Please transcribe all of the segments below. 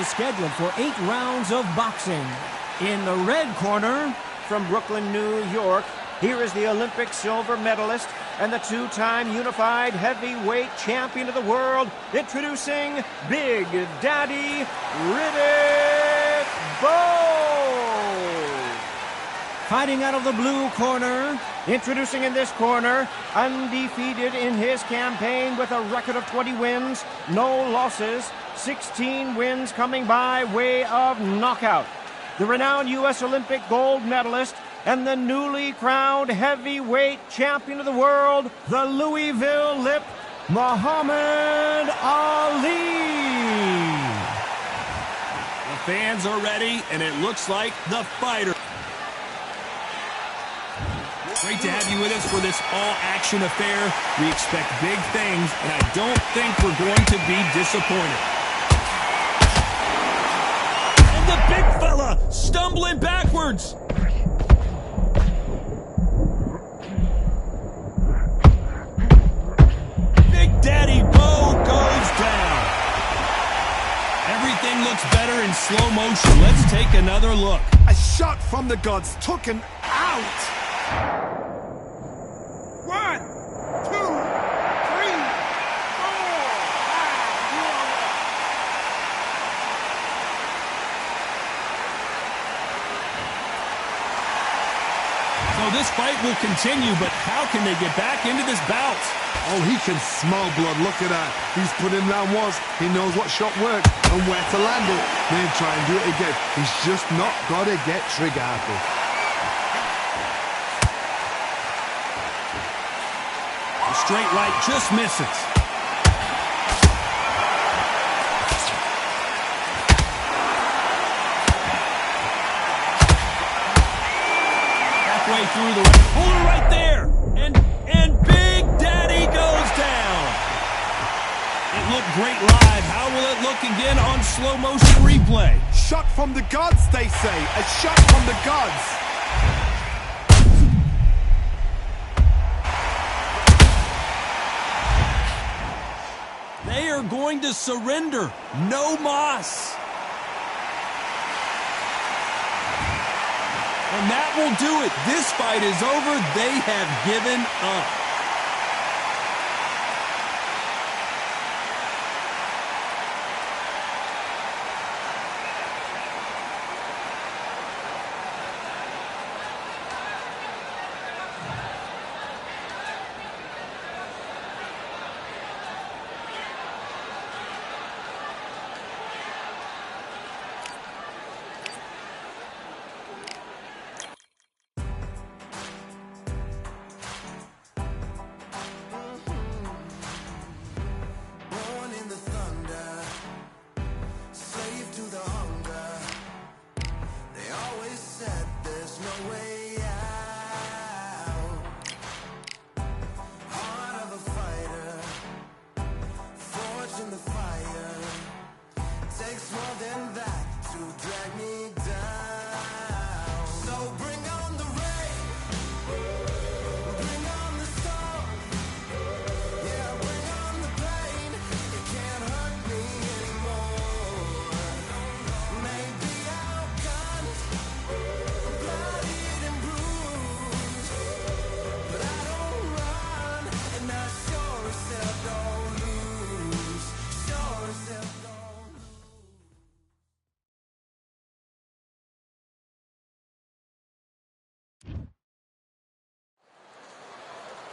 is scheduled for 8 rounds of boxing. In the red corner, from Brooklyn, New York, here is the Olympic silver medalist and the 2-time unified heavyweight champion of the world, introducing Big Daddy Riddick Bowe. Fighting out of the blue corner, introducing in this corner, undefeated in his campaign with a record of 20 wins, no losses, 16 wins coming by way of knockout. The renowned U.S. Olympic gold medalist and the newly crowned heavyweight champion of the world, the Louisville Lip, Muhammad Ali. The fans are ready, and it looks like the fighter. Great to have you with us for this all-action affair. We expect big things, and I don't think we're going to be disappointed. And the big fella stumbling backwards. Big Daddy Bowe goes down. Everything looks better in slow motion. Let's take another look. A shot from the gods took him out. 1, 2, 3, 4, 5. So this fight will continue, but how can they get back into this bout? Oh, he can smell blood. Look at that. He's put in round once. He knows what shot works and where to land it. Then try and do it again. He's just not got to get trigger happy. The straight right just misses. Halfway through the right. Hold it right there. And Big Daddy goes down. It looked great live. How will it look again on slow motion replay? Shot from the gods, they say. A shot from the gods. They are going to surrender. No mas. And that will do it. This fight is over. They have given up.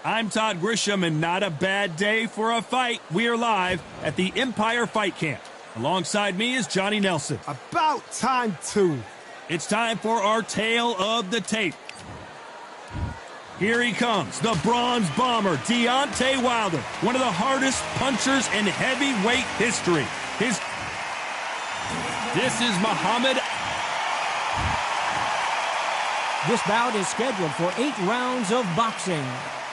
I'm Todd Grisham, and not a bad day for a fight. We are live at the Empire Fight Camp. Alongside me is Johnny Nelson. About time, too. It's time for our tale of the tape. Here he comes, the bronze bomber, Deontay Wilder, one of the hardest punchers in heavyweight history. This is Muhammad. this bout is scheduled for 8 rounds of boxing.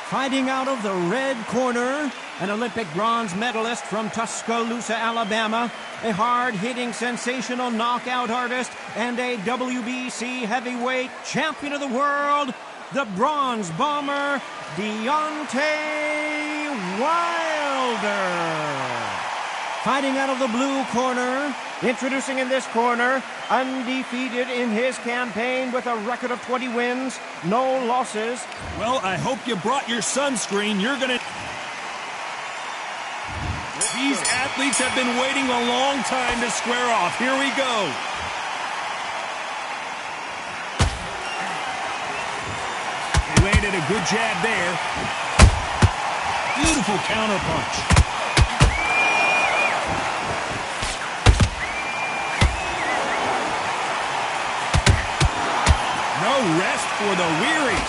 Fighting out of the red corner, an Olympic bronze medalist from Tuscaloosa, Alabama, a hard-hitting, sensational knockout artist, and a WBC heavyweight champion of the world, the bronze bomber, Deontay Wilder. Fighting out of the blue corner, introducing in this corner, undefeated in his campaign with a record of 20 wins, no losses. Well, I hope you brought your sunscreen. You're going to... These athletes have been waiting a long time to square off. Here we go. He landed a good jab there. Beautiful counterpunch. No rest for the weary.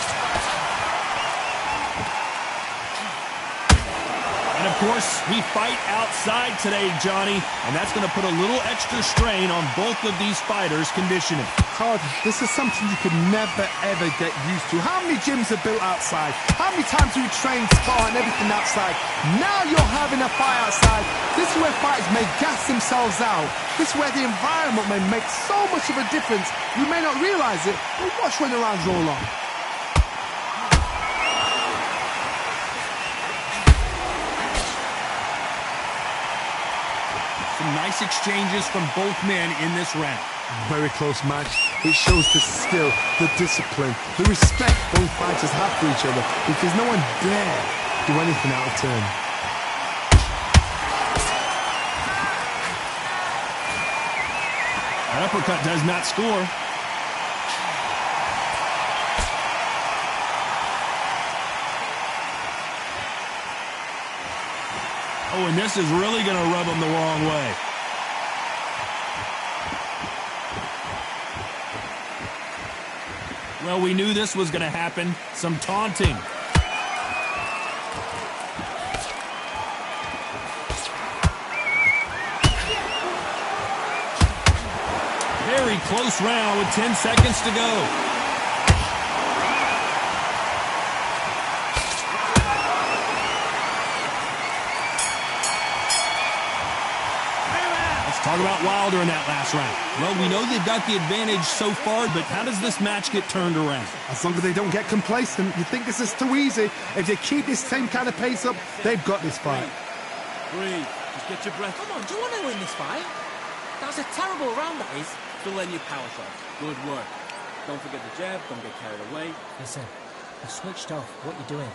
And of course, we fight outside today, Johnny, and that's going to put a little extra strain on both of these fighters' conditioning. Todd, this is something you could never, ever get used to. How many gyms are built outside? How many times do we train, spar, and everything outside? Now you're having a fight outside. This is where fighters may gas themselves out. This is where the environment may make so much of a difference. You may not realize it, but watch when the rounds roll on. Some nice exchanges from both men in this round. Very close match. It shows the skill, the discipline, the respect both fighters have for each other, because no one dare do anything out of turn. An uppercut does not score. Oh, and this is really going to rub him the wrong way. Well, we knew this was going to happen. Some taunting. Very close round with 10 seconds to go. Talk about Wilder in that last round. Well, we know they've got the advantage so far, but how does this match get turned around? As long as they don't get complacent, you think this is too easy. If they keep this same kind of pace up, they've got this fight. Breathe. Just get your breath. Come on, do you want to win this fight? That's a terrible round, that is. Still letting your power shot. Good work. Don't forget the jab. Don't get carried away. Listen, I've switched off. What you doing?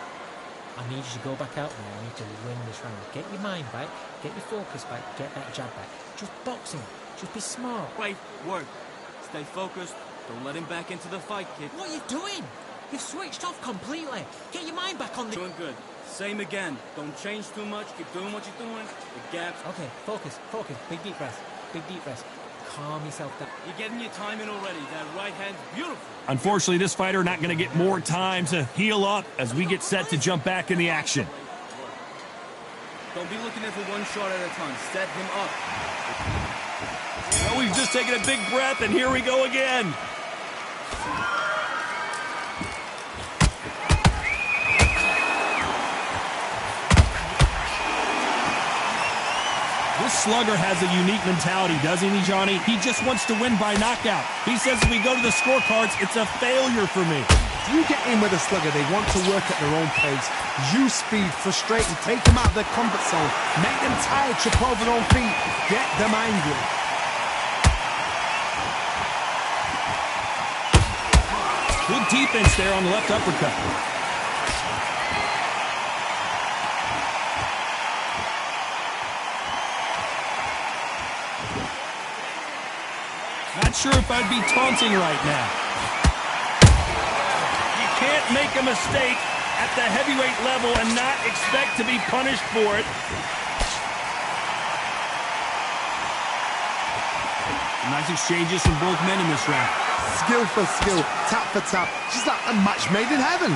I need you to go back out there. I need to win this round. Get your mind back. Get your focus back. Get that jab back. Just boxing. Just be smart. Great work. Stay focused. Don't let him back into the fight, kid. What are you doing? You've switched off completely. Get your mind back on the... Doing good. Same again. Don't change too much. Keep doing what you're doing. The gaps. Okay, focus. Focus. Big deep breath. Big deep breath. Calm yourself down. You're getting your time in already. That right hand's beautiful. Unfortunately, this fighter not going to get more time to heal up as we get set to jump back in the action. Don't be looking in for one shot at a time. Set him up. Oh, we've just taken a big breath, and here we go again. This slugger has a unique mentality, doesn't he, Johnny? He just wants to win by knockout. He says if we go to the scorecards, it's a failure for me. If you get in with a slugger, they want to work at their own pace. Use speed, frustrate them, take them out of their comfort zone, make them tired, trip over their own feet, get them angry. Good defense there on the left uppercut. Not sure if I'd be taunting right now. You can't make a mistake at the heavyweight level and not expect to be punished for it. Nice exchanges from both men in this round. Skill for skill, tap for tap, just like a match made in heaven.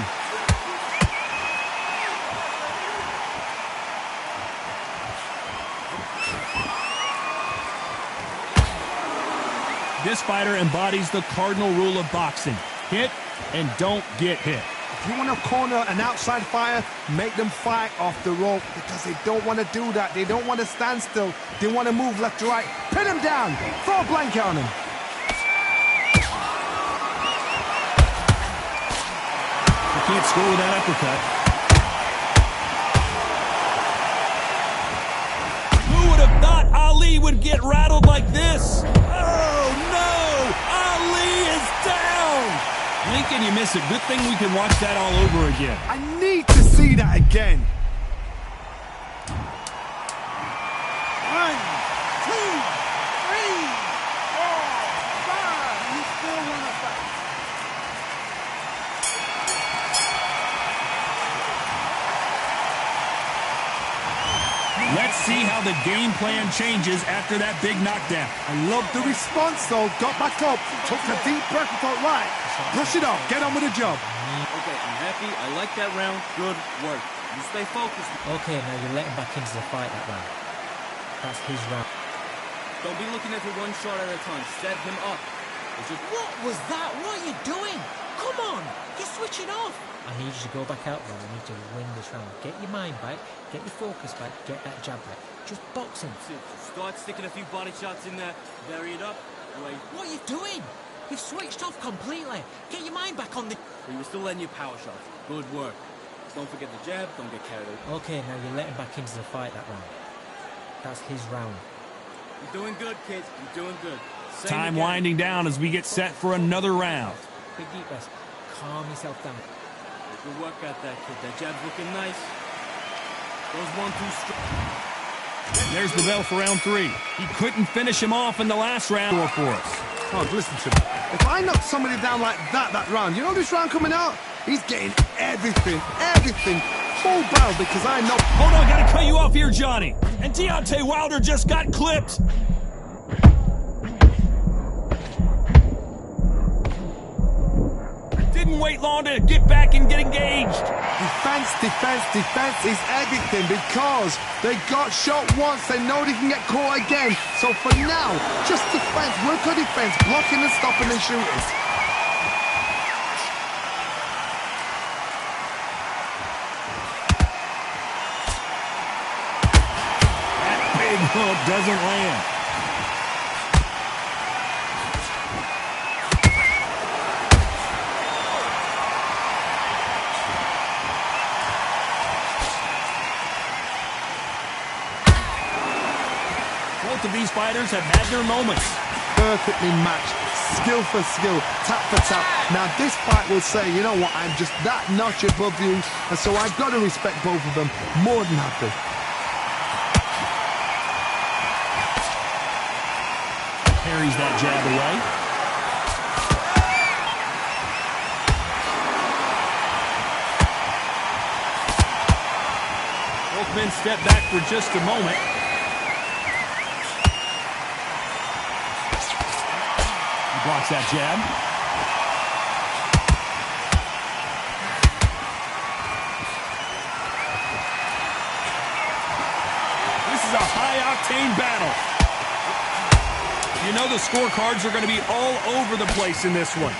This fighter embodies the cardinal rule of boxing. Hit and don't get hit. If you want to corner an outside fighter, make them fight off the rope, because they don't want to do that. They don't want to stand still. They want to move left to right. Pin him down. Throw a blanket on him. You can't score with that uppercut. Who would have thought Ali would get rattled like this. Oh, no! Ali is down! Lincoln, you miss it. Good thing we can watch that all over again. I need to see that again. 1, 2, 3, 4, 5. You still want to fight? Let's see how the game plan changes after that big knockdown. I love the response, though. Got back up, took a deep breath and thought, right, brush it off, get on with the job. Okay, I'm happy. I like that round. Good work. You stay focused. Okay, now you're letting back into the fight that round. That's his round. Don't be looking at it one shot at a time. Set him up. It's just, What was that? What are you doing? Come on, you're switching off. I need you to go back out there. I need to win this round. Get your mind back, get your focus back, get that jab back. Just boxing. start sticking a few body shots in there. Bury it up. Wait. What are you doing? You've switched off completely. Get your mind back on the... But you were still letting your power shots. Good work. Don't forget the jab. Don't get carried away. Okay, now you're letting back into the fight that round. That's his round. You're doing good, kids. You're doing good. Same Time again. winding down as we get set for another round. Big deep breath. Calm yourself down. Good work out there, kid. That jab's looking nice. Those 1-2 straight. There's the bell for round 3. He couldn't finish him off in the last round for us. Oh, listen to me. If I knock somebody down like that round, you know this round coming out? He's getting everything, full barrel because I know... Hold on, gotta cut you off here, Johnny. And Deontay Wilder just got clipped. Didn't wait long to get back and get engaged. Defense is everything because they got shot once, they know they can get caught again. So for now, just defense, work on defense, blocking and stopping and shooting. That big hook doesn't land. Both of these fighters have had their moments. Perfectly matched, skill for skill, tap for tap. Now this fight will say, you know what, I'm just that notch above you, and so I've got to respect both of them more than happy. Parries that jab away. Both men step back for just a moment. Blocks that jab. This is a high-octane battle. You know the scorecards are going to be all over the place in this one.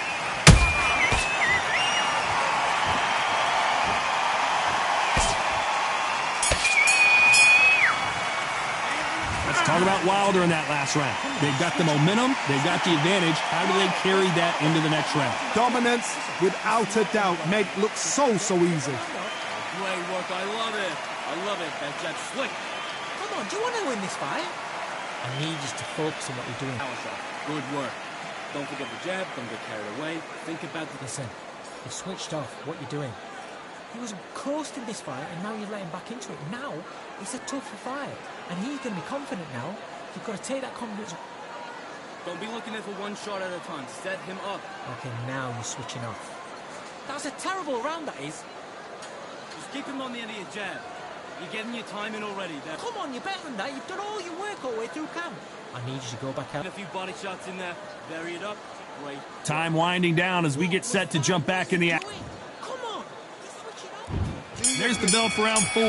Let's talk about Wilder in that last round. They've got the momentum, they've got the advantage. How do they carry that into the next round? Dominance, without a doubt, made it look so easy. Great work. I love it. I love it. That jab's slick. Come on, do you want to win this fight? I need you to focus on what you're doing. Power shot. Good work. Don't forget the jab. Don't get carried away. Think about the... Listen, you've switched off what you're doing. He was coasting this fight, and now you're letting back into it. Now, it's a tougher fight, and he's going to be confident now. You've got to take that confidence. Don't be looking at it for one shot at a time. Set him up. Okay, now you're switching off. That was a terrible round, that is. Just keep him on the end of your jab. You're getting your time in already. Come on, you're better than that. You've done all your work all the way through camp. I need you to go back out. A few body shots in there. Bury it up. Great. Time winding down as we get set to jump back in the action. Come on, you're switching off. There's the bell for round 4.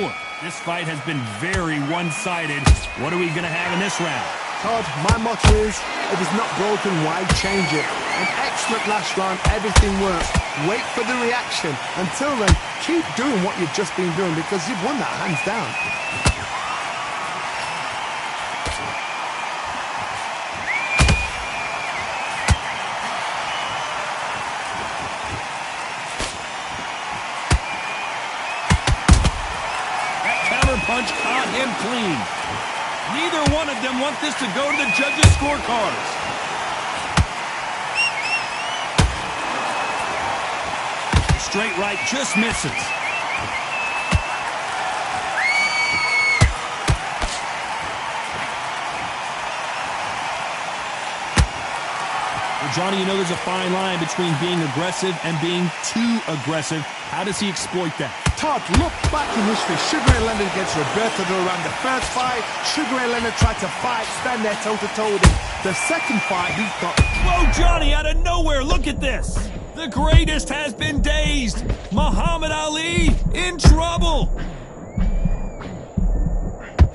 This fight has been very one-sided. What are we going to have in this round? Todd, my motto is, if it's not broken, why change it? An excellent last round, everything works. Wait for the reaction. Until then, keep doing what you've just been doing because you've won that hands down. That counter punch caught him clean. Neither one of them want this to go to the judges' scorecards. Straight right just misses. Well, Johnny, you know there's a fine line between being aggressive and being too aggressive. How does he exploit that? Todd, look back in history. Sugar Ray Leonard against Roberto Duran. The first fight, Sugar Ray Leonard tried to fight, stand there toe-to-toe with him. The second fight, he got... Whoa, Johnny, out of nowhere, look at this. The greatest has been dazed. Muhammad Ali in trouble.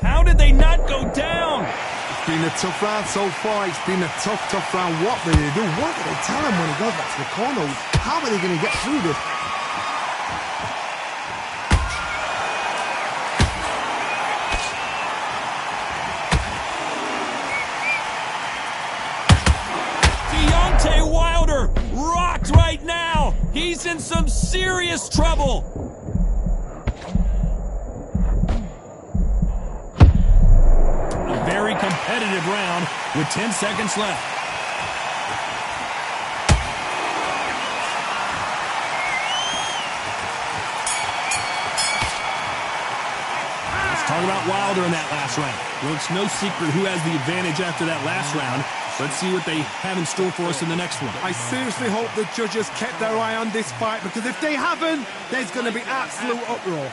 How did they not go down? It's been a tough round so far. It's been a tough round. What do they do? What do they tell him when he goes back to the corner? How are they going to get through this? Wilder rocked right now. He's in some serious trouble. A very competitive round with 10 seconds left. Let's talk about Wilder in that last round. Well, it's no secret who has the advantage after that last round. Let's see what they have in store for us in the next one. I seriously hope the judges kept their eye on this fight, because if they haven't, there's going to be absolute uproar.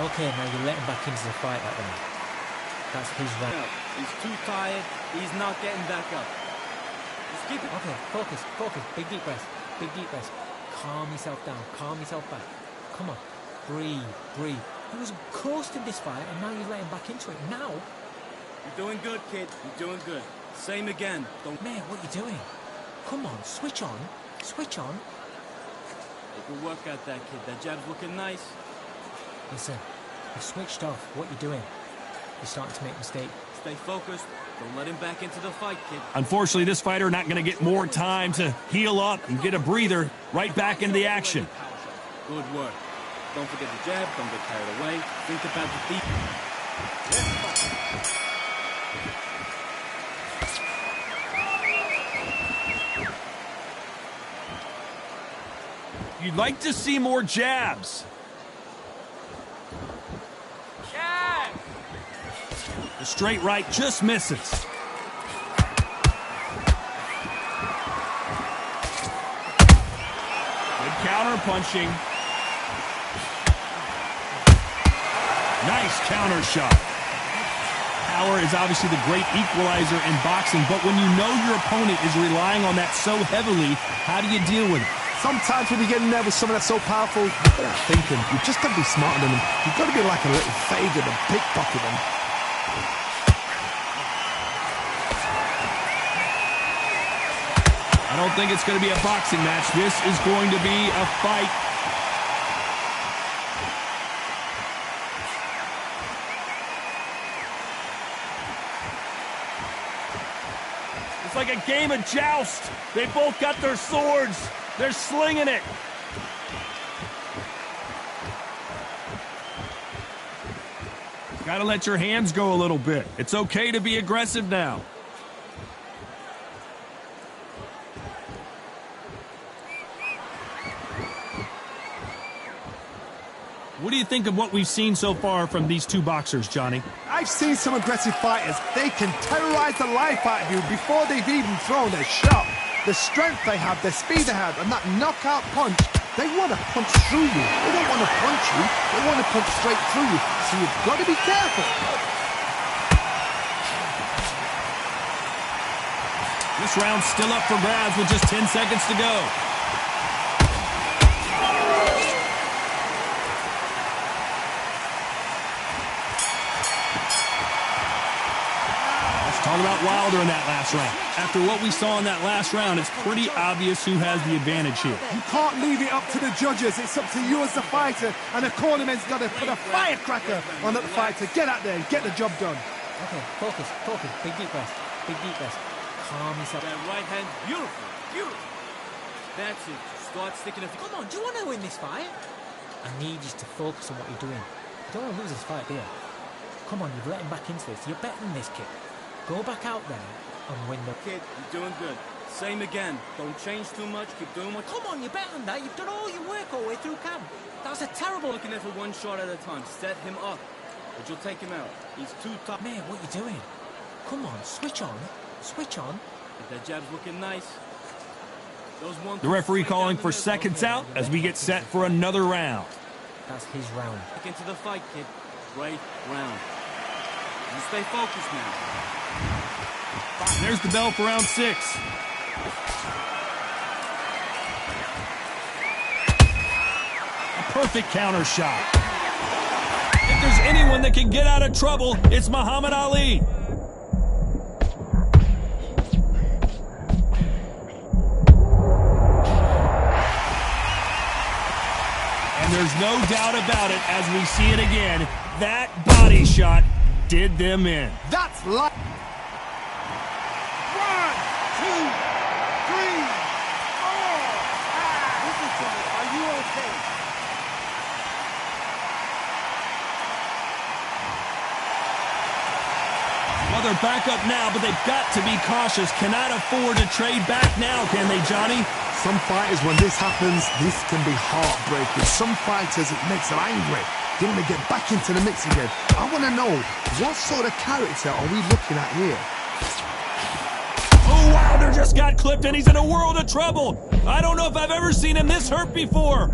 Okay, now you let him back into the fight that round. That's his round. He's too tired. He's not getting back up. Just keep it. Okay, focus. Big deep breath. Calm yourself down. Calm yourself back. Come on. Breathe. He was coasting this fight, and now you let him back into it. Now... You're doing good, kid. You're doing good. Same again. Don't... Man, what are you doing? Come on, switch on. Take a work out that kid. That jab's looking nice. Listen, you switched off. What you doing? You're starting to make mistakes. Stay focused. Don't let him back into the fight, kid. Unfortunately, this fighter not going to get more time to heal up and get a breather. Right back into the action. Good work. Don't forget the jab. Don't get carried away. Think about the deep. You'd like to see more jabs. Jab! The straight right just misses. Good counter punching. Nice counter shot. Power is obviously the great equalizer in boxing, but when you know your opponent is relying on that so heavily, how do you deal with it? Sometimes when you get in there with someone that's so powerful, you've got to thinking. You've just got to be smarter than them. You've got to be like a little faggot and pickpocket them. I don't think it's going to be a boxing match. This is going to be a fight. It's like a game of joust. They both got their swords. They're slinging it. Got to let your hands go a little bit. It's okay to be aggressive now. What do you think of what we've seen so far from these two boxers, Johnny? I've seen some aggressive fighters. They can terrorize the life out of you before they've even thrown a shot. The strength they have, the speed they have, and that knockout punch, they want to punch through you. They don't want to punch you. They want to punch straight through you. So you've got to be careful. This round's still up for grabs with just 10 seconds to go. Talk about Wilder in that last round. After what we saw in that last round, it's pretty obvious who has the advantage here. You can't leave it up to the judges. It's up to you as the fighter, and the cornerman's got to put a firecracker on the fighter. Get out there and get the job done. Okay, focus. Big deep breath. Calm yourself. That right hand, beautiful. That's it. Start sticking it. Come on, do you want to win this fight? I need you to focus on what you're doing. You don't want to lose this fight, do you? Come on, you've let him back into this. You're better than this, kid. Go back out there and win the... Kid, you're doing good. Same again. Don't change too much. Keep doing what... Come on, you're better than that. You've done all your work all the way through camp. That's a terrible... Looking at for one shot at a time. Set him up. But you'll take him out. He's too tough. Man, what you doing? Come on, switch on. Switch on. But that jab's looking nice. Those one The referee calling for seconds out as we get set for another round. That's his round. Back into the fight, kid. Right round. You stay focused now. There's the bell for round 6. A perfect counter shot. If there's anyone that can get out of trouble, it's Muhammad Ali. And there's no doubt about it as we see it again. That body shot did them in. That's like... 1, 2, 3, 4, 5. Listen to me. Are you okay? Well, they're back up now, but they've got to be cautious. Cannot afford to trade back now, can they, Johnny? Some fighters, when this happens, this can be heartbreaking. Some fighters, it makes them angry. They want to get back into the mix again. I want to know, what sort of character are we looking at here? Oh, Wilder just got clipped, and he's in a world of trouble. I don't know if I've ever seen him this hurt before.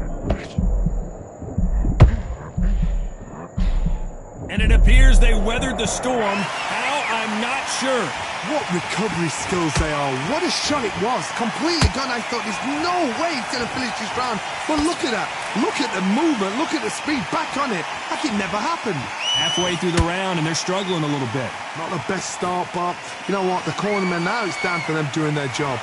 And it appears they weathered the storm. How? I'm not sure. What recovery skills they are. What a shot it was. Completely gone. I thought there's no way he's going to finish this round. But look at that. Look at the movement. Look at the speed. Back on it. Like it never happened. Halfway through the round, and they're struggling a little bit. Not the best start, but you know what? The cornermen now, it's down to them doing their job.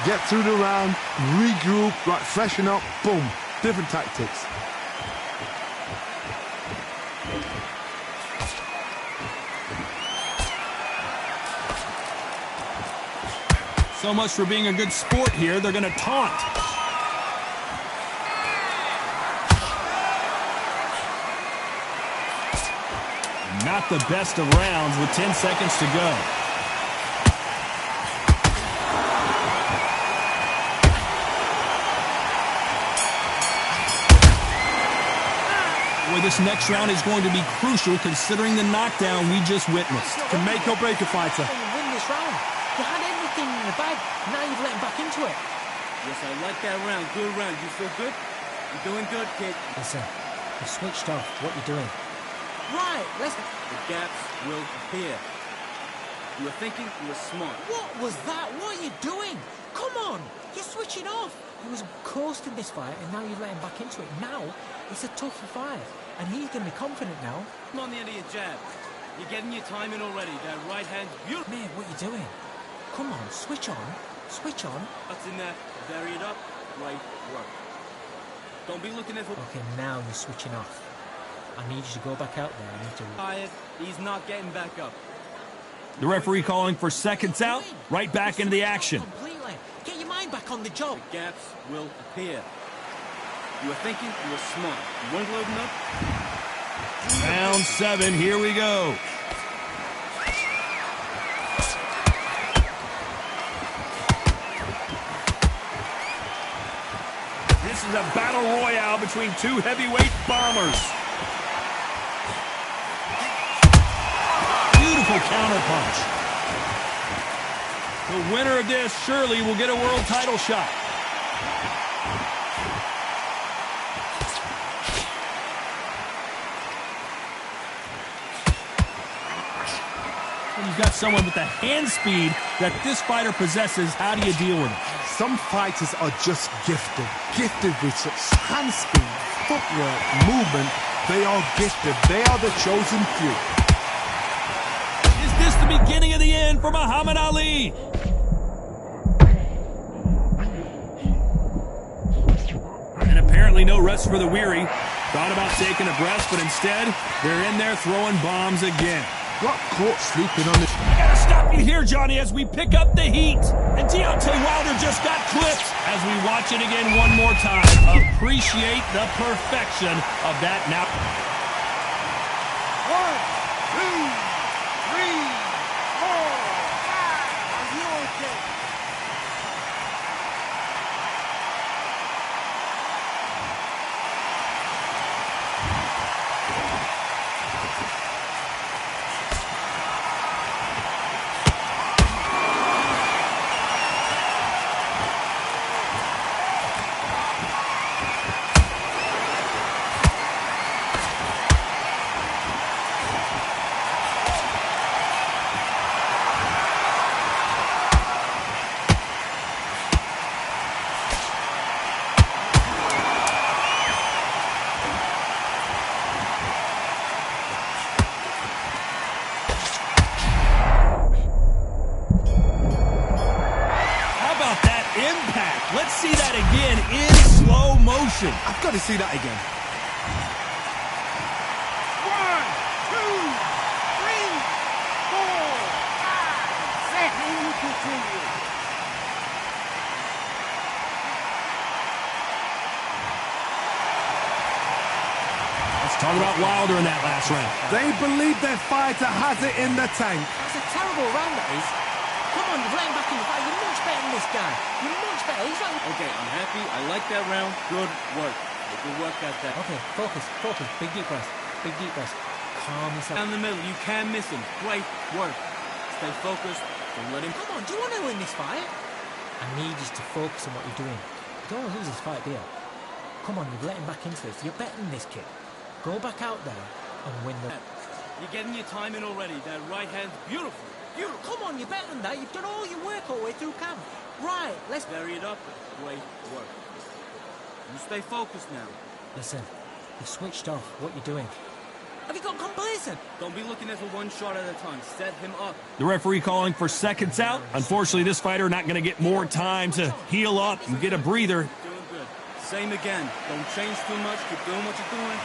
Get through the round, regroup, right, freshen up, boom. Different tactics. So much for being a good sport here. They're going to taunt. Not the best of rounds with 10 seconds to go. Boy, this next round is going to be crucial considering the knockdown we just witnessed. Can make or break a fighter. Win this round. You had everything in the bag. Now you've let him back into it. Yes, I like that round. Good round. You feel good? You're doing good, kid. Listen, you switched off. What you doing? Right, let's... The gaps will appear. You were thinking, you were smart. What was that? What are you doing? Come on, you're switching off. He was coasting this fight, and now you've let him back into it. Now, it's a tougher fight, and he's going to be confident now. Come on the end of your jab. You're getting your time in already. That right hand's beautiful. Man, what are you doing? Come on, switch on. Switch on. What's in there? Vary it up. Right work. Don't be looking at... Okay, now you're switching off. I need you to go back out there. I need to... Tired. He's not getting back up. The referee calling for seconds out. Right back into the action. Completely. Get your mind back on the job. The gaps will appear. You were thinking, you were smart. You weren't loading up. Round 7, here we go. This is a battle royale between two heavyweight bombers. Beautiful counterpunch. The winner of this surely will get a world title shot. When you've got someone with the hand speed that this fighter possesses, how do you deal with it? Some fighters are just gifted. Gifted with such hand speed, footwork, movement. They are gifted. They are the chosen few. Is this the beginning of the end for Muhammad Ali? And apparently no rest for the weary. Thought about taking a breath, but instead, they're in there throwing bombs again. Got caught sleeping on this. I gotta stop you here, Johnny, as we pick up the heat. And Deontay Wilder just got clipped. As we watch it again one more time, appreciate the perfection of that now. 1, 2, see that again in slow motion. I've got to see that again. 1, 2, 3, 4, 5, 6. And you continue. Let's talk about Wilder in that last round. They believe their fighter has it in the tank. That's a terrible round, that is. Come on, you've let him back in the fight. You're much better than this guy. You're much better. He's like... Okay, I'm happy. I like that round. Good work. Good work at that. Okay, focus. Big deep breath. Calm yourself. Down the middle. You can't miss him. Great work. Stay focused. Don't let him... Come on, do you want to win this fight? I need you to focus on what you're doing. You don't want to lose this fight, do you? Come on, you've let him back into this. You're better than this kid. Go back out there and win the... You're getting your time in already. That right hand's beautiful. Beautiful. Come on, you're better than that. You've done all your work all the way through camp. Right, let's... Bury it up. Great work. You stay focused now. Listen, you've switched off. What you're doing. Have you got complacent? Don't be looking at for one shot at a time. Set him up. The referee calling for seconds out. Unfortunately, this fighter not going to get more time to heal up and get a breather. Doing good. Same again. Don't change too much. Keep doing what you're doing.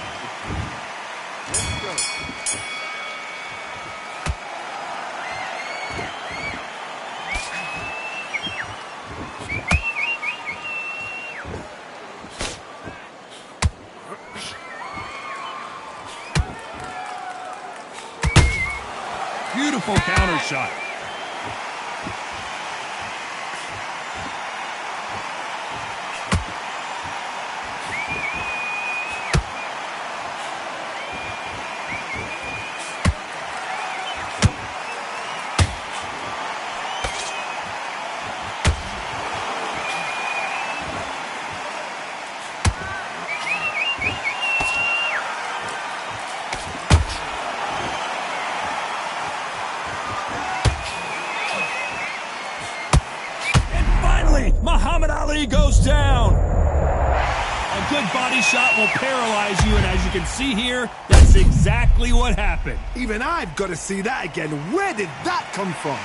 Let's go. Beautiful counter shot. Muhammad Ali goes down. A good body shot will paralyze you, and as you can see here, that's exactly what happened. Even I've got to see that again. Where did that come from?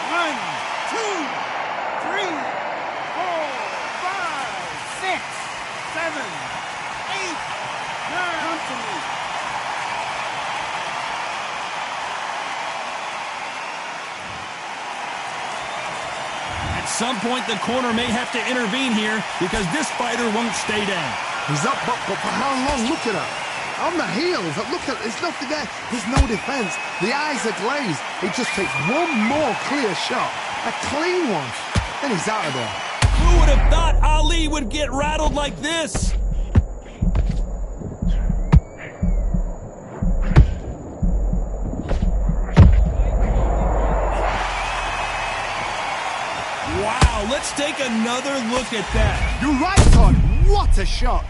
1, 2, 3, 4, 5, 6, 7, 8, 9. Come to me. At some point, the corner may have to intervene here because this fighter won't stay down. He's up, but for how long? Look at her. On the heels. Look at, there's nothing there. There's no defense. The eyes are glazed. It just takes one more clear shot. A clean one. Then he's out of there. Who would have thought Ali would get rattled like this? Wow, let's take another look at that. You're right, Todd. What a shot.